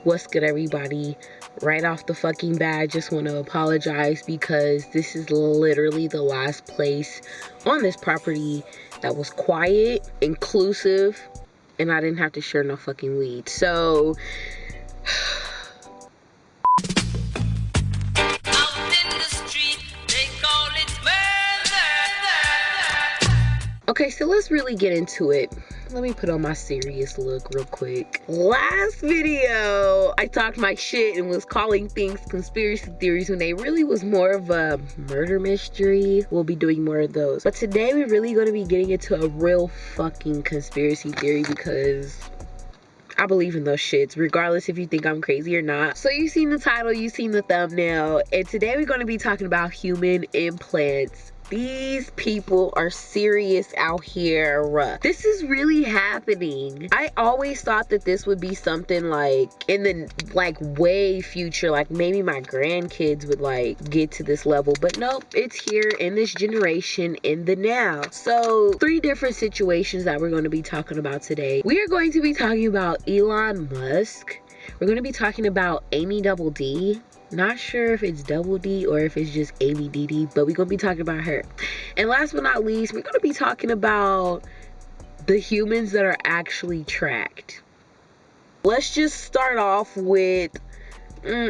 What's good, everybody? Right off the fucking bat, I just want to apologize because this is literally the last place on this property that was quiet, inclusive, and I didn't have to share no fucking weed. So okay, so let's really get into it. Let me put on my serious look real quick. Last video, I talked my shit and was calling things conspiracy theories when they really was more of a murder mystery. We'll be doing more of those. But today we're really going to be getting into a real fucking conspiracy theory because I believe in those shits, regardless if you think I'm crazy or not. So you've seen the title, you've seen the thumbnail, and today we're going to be talking about human implants. These people are serious out here. This is really happening. I always thought that this would be something like in the way future, like maybe my grandkids would like get to this level, but nope, it's here in this generation, in the now. So 3 different situations that we're going to be talking about today. We are going to be talking about Elon Musk. We're going to be talking about Amie Double D. Not sure if it's Double D or if it's just Amie DD, but we're gonna be talking about her. And last but not least, we're gonna be talking about the humans that are actually tracked. Let's just start off with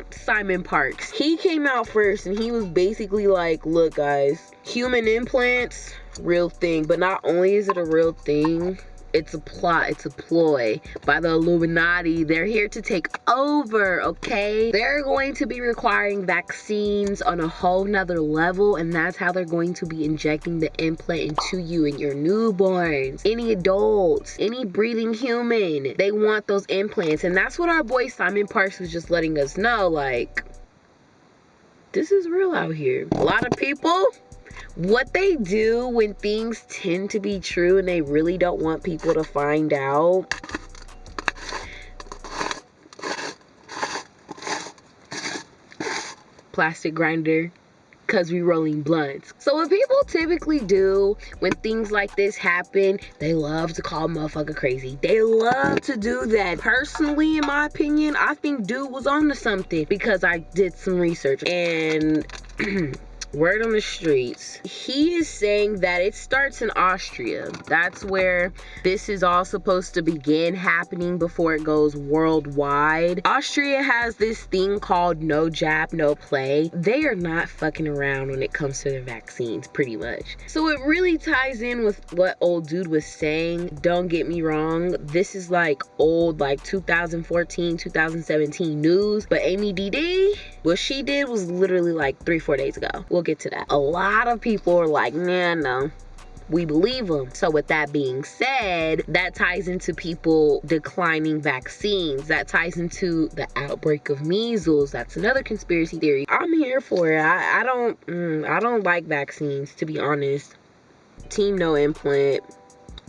Simon Parks. He came out first and he was basically like, look guys, human implants, real thing. But not only is it a real thing, it's a plot, it's a ploy by the Illuminati. They're here to take over, okay? They're going to be requiring vaccines on a whole nother level, and that's how they're going to be injecting the implant into you and your newborns, any adults, any breathing human. They want those implants, and that's what our boy Simon Parks was just letting us know, like, this is real out here. A lot of people, what they do when things tend to be true and they really don't want people to find out, plastic grinder, because we rolling blunts. So what people typically do when things like this happen, they love to call motherfucker crazy. They love to do that. Personally, in my opinion, I think dude was on to something because I did some research and word on the streets, he is saying that it starts in Austria. That's where this is all supposed to begin happening before it goes worldwide. Austria has this thing called no jab, no play. They are not fucking around when it comes to the vaccines, pretty much. So it really ties in with what old dude was saying. Don't get me wrong, this is like old, like 2014, 2017 news, but Amie DD, what she did was literally like 3-4 days ago. We'll get to that. A lot of people are like, nah, no, we believe them. So with that being said, that ties into people declining vaccines. That ties into the outbreak of measles. That's another conspiracy theory. I'm here for it. I don't like vaccines, to be honest. Team no implant.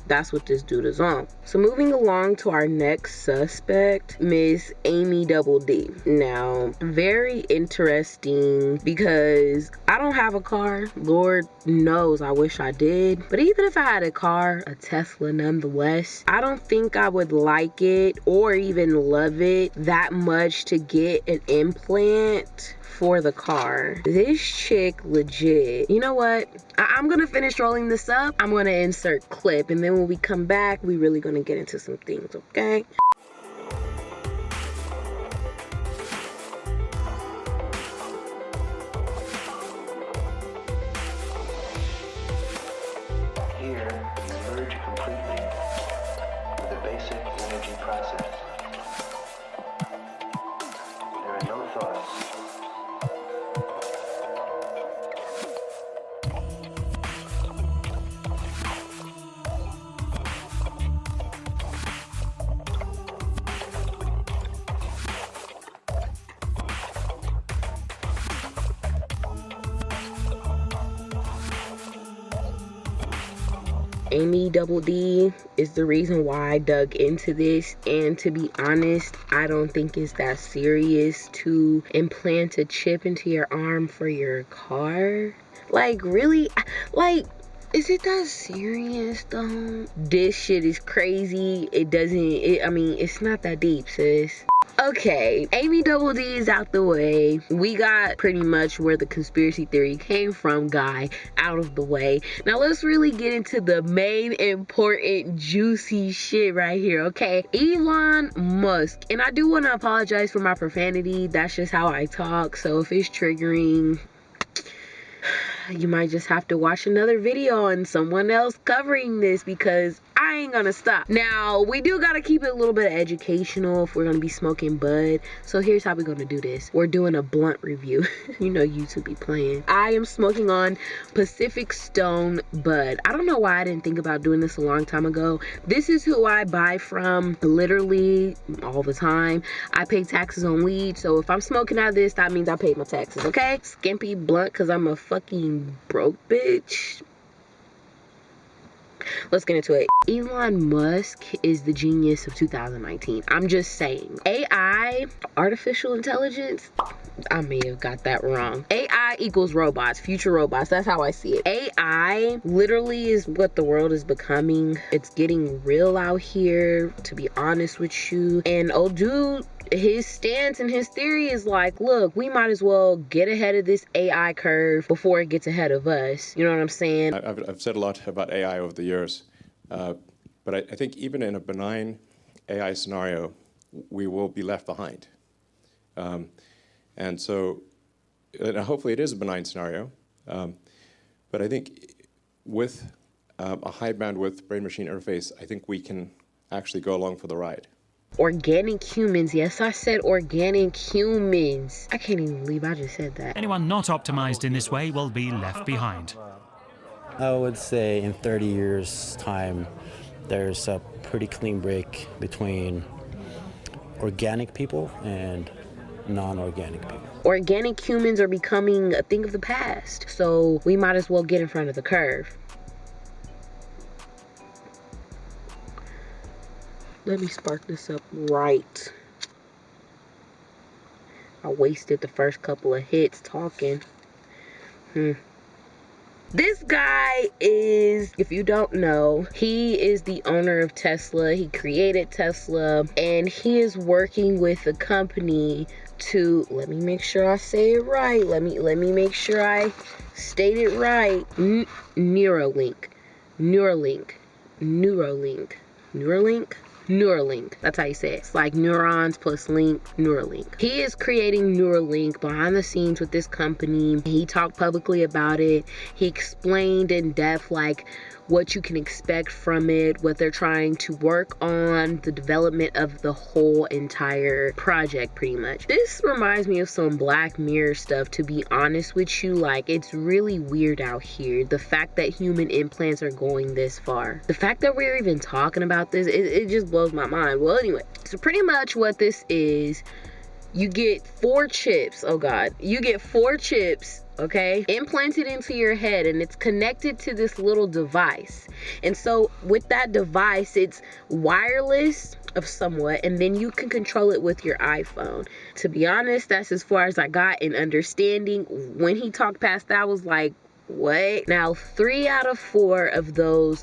That's what this dude is on. So moving along to our next suspect, Miss Amie Double D. Now, very interesting because I don't have a car. Lord knows I wish I did. But even if I had a car, a Tesla nonetheless, I don't think I would like it or even love it that much to get an implant for the car. This chick legit, you know what, I'm gonna finish rolling this up, I'm gonna insert clip, and then when we come back we really gonna get into some things, okay? Here you merge completely with the basic energy process. There are no thoughts. Amie Double D is the reason why I dug into this, and to be honest, I don't think it's that serious to implant a chip into your arm for your car. Like, really? Like, Is it that serious though? This shit is crazy. I mean, it's not that deep, sis. Okay, Amie Double D is out the way. We got pretty much where the conspiracy theory came from guy out of the way. Now let's really get into the main important juicy shit right here, okay? Elon Musk. And I do want to apologize for my profanity. That's just how I talk. So if it's triggering, you might just have to watch another video on someone else covering this, because I ain't gonna stop. Now, we do gotta keep it a little bit educational if we're gonna be smoking bud. So here's how we're gonna do this. We're doing a blunt review. You know YouTube be playing. I am smoking on Pacific Stone bud. I don't know why I didn't think about doing this a long time ago. This is who I buy from literally all the time. I pay taxes on weed, so if I'm smoking out of this, that means I paid my taxes, okay? Skimpy blunt, cause I'm a fucking broke bitch. Let's get into it. Elon Musk is the genius of 2019. I'm just saying. AI, artificial intelligence, I may have got that wrong. AI equals robots, future robots. That's how I see it. AI literally is what the world is becoming. It's getting real out here, to be honest with you. And old dude, his stance and his theory is like, look, we might as well get ahead of this AI curve before it gets ahead of us. You know what I'm saying? I've said a lot about AI over the years, but I think even in a benign AI scenario, we will be left behind. And so hopefully it is a benign scenario, but I think with a high bandwidth brain-machine interface, I think we can actually go along for the ride. Organic humans. Yes, I said organic humans. I can't even believe I just said that. Anyone not optimized in this way will be left behind. I would say in 30 years' time, there's a pretty clean break between organic people and non-organic people. Organic humans are becoming a thing of the past, so we might as well get in front of the curve. Let me spark this up right. I wasted the first couple of hits talking. This guy is, if you don't know, he is the owner of Tesla. He created Tesla, and he is working with a company to, let me make sure I say it right. Let me make sure I state it right. Neuralink. Neuralink. That's how you say it. It's like neurons plus link, Neuralink. He is creating Neuralink behind the scenes with this company. He talked publicly about it. He explained in depth like what you can expect from it, what they're trying to work on, the development of the whole entire project pretty much. This reminds me of some Black Mirror stuff, to be honest with you. Like, it's really weird out here. The fact that human implants are going this far. The fact that we're even talking about this, it just blows my mind. Well, anyway, so pretty much what this is, you get 4 chips. Oh God, you get 4 chips, okay, implanted into your head, and it's connected to this little device. And so with that device, it's wireless of somewhat, and then you can control it with your iPhone. To be honest, that's as far as I got in understanding. When he talked past that, I was like, what? Now 3 out of 4 of those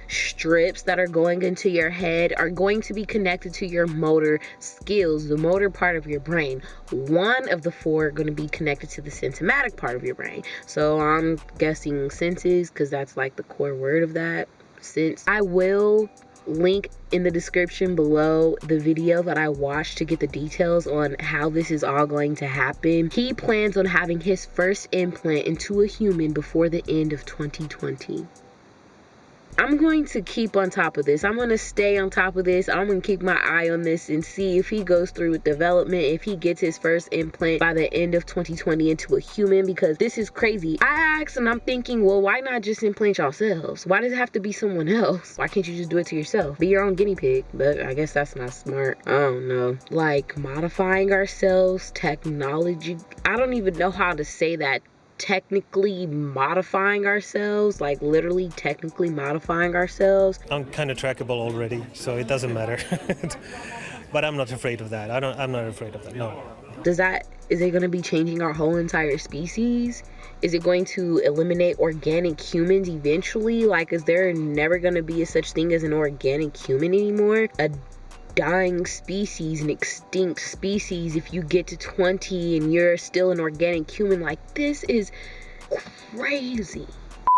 strips that are going into your head are going to be connected to your motor skills, the motor part of your brain. 1 of the 4 are going to be connected to the symptomatic part of your brain. So I'm guessing senses, because that's like the core word of that, sense. I will link in the description below the video that I watched to get the details on how this is all going to happen. He plans on having his first implant into a human before the end of 2020. I'm going to keep on top of this. I'm going to stay on top of this. I'm going to keep my eye on this and see if he goes through with development, if he gets his first implant by the end of 2020 into a human, because this is crazy. I asked and I'm thinking, well, why not just implant yourselves? Why does it have to be someone else? Why can't you just do it to yourself? Be your own guinea pig. But I guess that's not smart. I don't know. Like modifying ourselves, technology. I don't even know how to say that. Technically modifying ourselves, like literally technically modifying ourselves. I'm kind of trackable already, so it doesn't matter. But I'm not afraid of that. I'm not afraid of that, no. Is it going to be changing our whole entire species? Is it going to eliminate organic humans eventually? Like, is there never going to be a such thing as an organic human anymore? A dying species, an extinct species, if you get to 20 and you're still an organic human, like, this is crazy.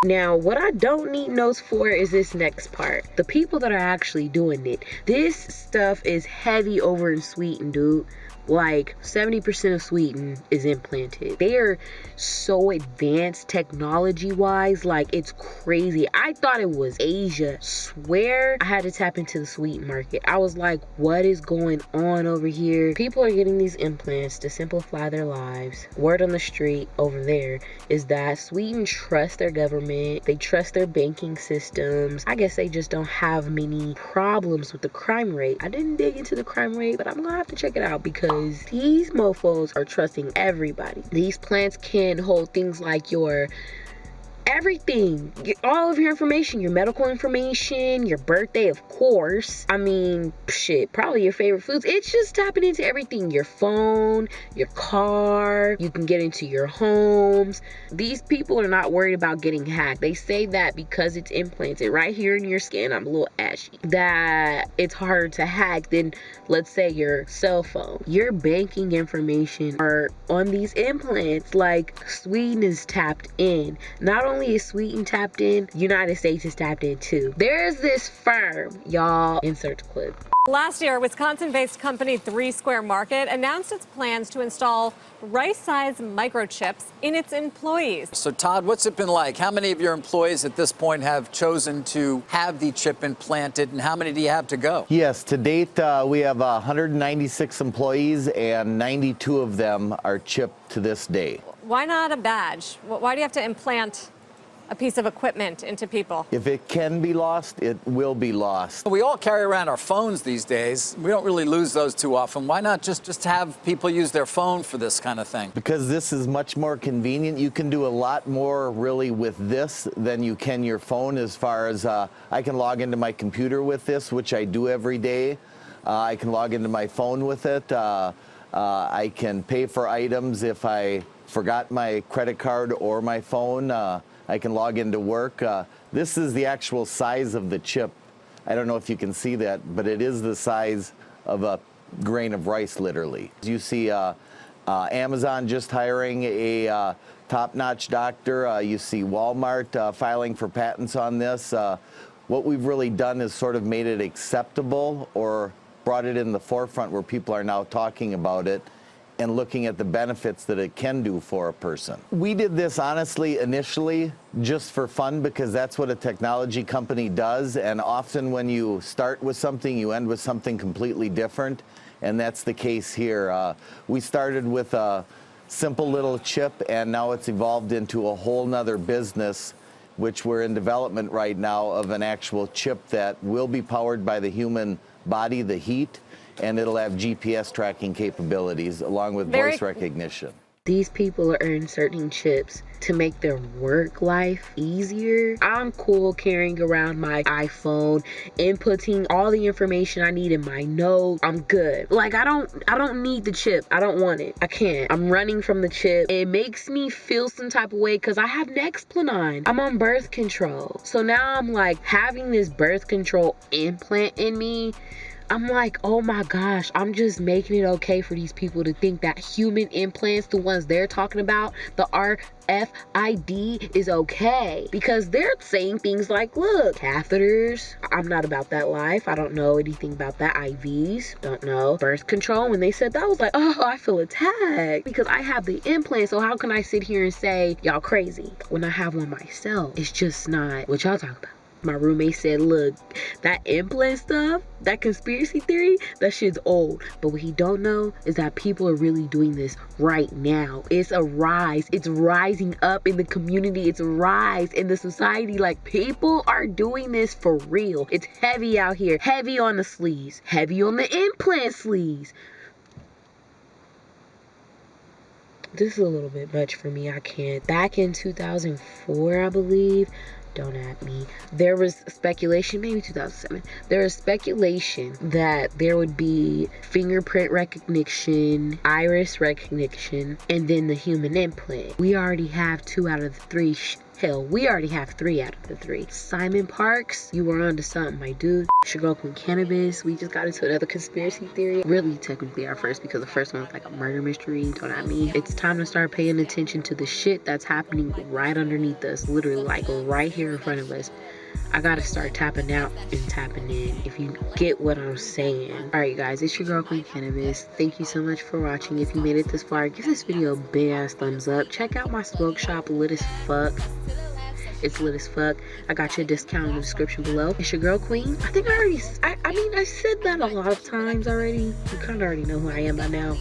Now, what I don't need notes for is this next part. The people that are actually doing it. This stuff is heavy over in Sweden, dude. Like 70% of Sweden is implanted. They are so advanced technology wise, like it's crazy. I thought it was Asia. Swear I had to tap into the Sweden market. I was like, what is going on over here? People are getting these implants to simplify their lives. Word on the street over there is that Sweden trusts their government. They trust their banking systems. I guess they just don't have many problems with the crime rate. I didn't dig into the crime rate, but I'm gonna have to check it out because these mofos are trusting everybody. These plants can hold things like your everything, all of your information, your medical information, your birthday, of course. I mean, shit, probably your favorite foods. It's just tapping into everything. Your phone, your car, you can get into your homes. These people are not worried about getting hacked. They say that because it's implanted right here in your skin, I'm a little ashy, that it's harder to hack than, let's say, your cell phone. Your banking information are on these implants. Like, Sweden is tapped in. Not only is Sweden tapped in, United States is tapped in too. There's this firm, y'all, insert clip. Last year, Wisconsin-based company 3 Square Market announced its plans to install rice-sized microchips in its employees. So, Todd, what's it been like? How many of your employees at this point have chosen to have the chip implanted, and how many do you have to go? Yes, to date, we have 196 employees, and 92 of them are chipped to this day. Why not a badge? Why do you have to implant a piece of equipment into people? If it can be lost, it will be lost. We all carry around our phones these days. We don't really lose those too often. Why not just have people use their phone for this kind of thing? Because this is much more convenient. You can do a lot more really with this than you can your phone, as far as I can log into my computer with this, which I do every day. I can log into my phone with it. I can pay for items if I forgot my credit card or my phone. I can log into work. This is the actual size of the chip. I don't know if you can see that, but it is the size of a grain of rice, literally. You see Amazon just hiring a top-notch doctor. You see Walmart filing for patents on this. What we've really done is sort of made it acceptable, or brought it in the forefront where people are now talking about it and looking at the benefits that it can do for a person. We did this honestly initially just for fun, because that's what a technology company does, and often when you start with something, you end with something completely different, and that's the case here. We started with a simple little chip, and now it's evolved into a whole nother business, which we're in development right now, of an actual chip that will be powered by the human body, the heat, and it'll have GPS tracking capabilities along with voice recognition. These people are inserting chips to make their work life easier. I'm cool carrying around my iPhone, inputting all the information I need in my notes. I'm good. Like, I don't need the chip. I don't want it. I can't. I'm running from the chip. It makes me feel some type of way because I have Nexplanon. I'm on birth control. So now I'm like having this birth control implant in me. I'm like, oh my gosh, I'm just making it okay for these people to think that human implants, the ones they're talking about, the RFID, is okay. Because they're saying things like, look, catheters, I'm not about that life. I don't know anything about that. IVs, don't know. Birth control, when they said that, I was like, oh, I feel attacked because I have the implant. So how can I sit here and say, y'all crazy when I have one myself? It's just not what y'all talking about. My roommate said, look, that implant stuff, that conspiracy theory, that shit's old. But what he don't know is that people are really doing this right now. It's a rise. It's rising up in the community. It's a rise in the society. Like, people are doing this for real. It's heavy out here. Heavy on the sleeves. Heavy on the implant sleeves. This is a little bit much for me. I can't. Back in 2004, I believe, don't at me. There was speculation, maybe 2007, there was speculation that there would be fingerprint recognition, iris recognition, and then the human implant. We already have 2 out of the 3. Hell, we already have 3 out of the 3. Simon Parks, you were onto something, my dude. It's your girl Qveen Cannabis. We just got into another conspiracy theory. Really, technically our first, because the first one was like a murder mystery. Don't at me. It's time to start paying attention to the shit that's happening right underneath us, literally like right here in front of us. I gotta start tapping out and tapping in, if you get what I'm saying. Alright guys, it's your girl Qveen Cannabis. Thank you so much for watching. If you made it this far, give this video a big ass thumbs up. Check out my smoke shop, lit as fuck. It's lit as fuck. I got you a discount in the description below. It's your girl Qveen. I think I already, I mean, I said that a lot of times already. You kind of already know who I am by now.